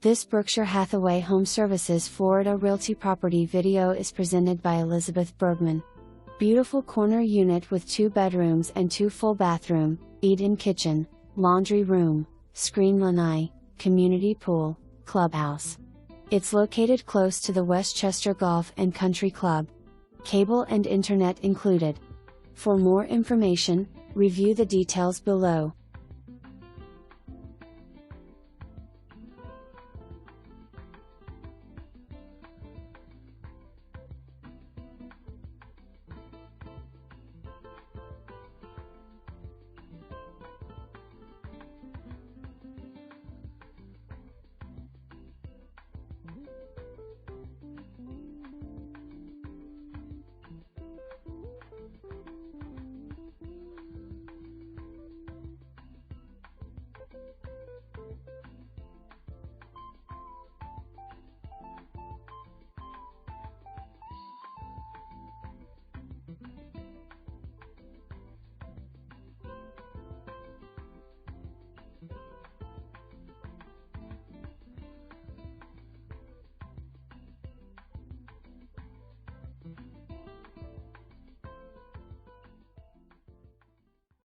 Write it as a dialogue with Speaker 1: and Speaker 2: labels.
Speaker 1: This Berkshire Hathaway HomeServices Florida Realty property video is presented by Elizabeth Bergman. Beautiful corner unit with 2 bedrooms and 2 full bathroom, eat-in kitchen, laundry room, screen lanai, community pool, clubhouse. It's located close to the Westchester Golf and Country Club. Cable and internet included. For more information, review the details below.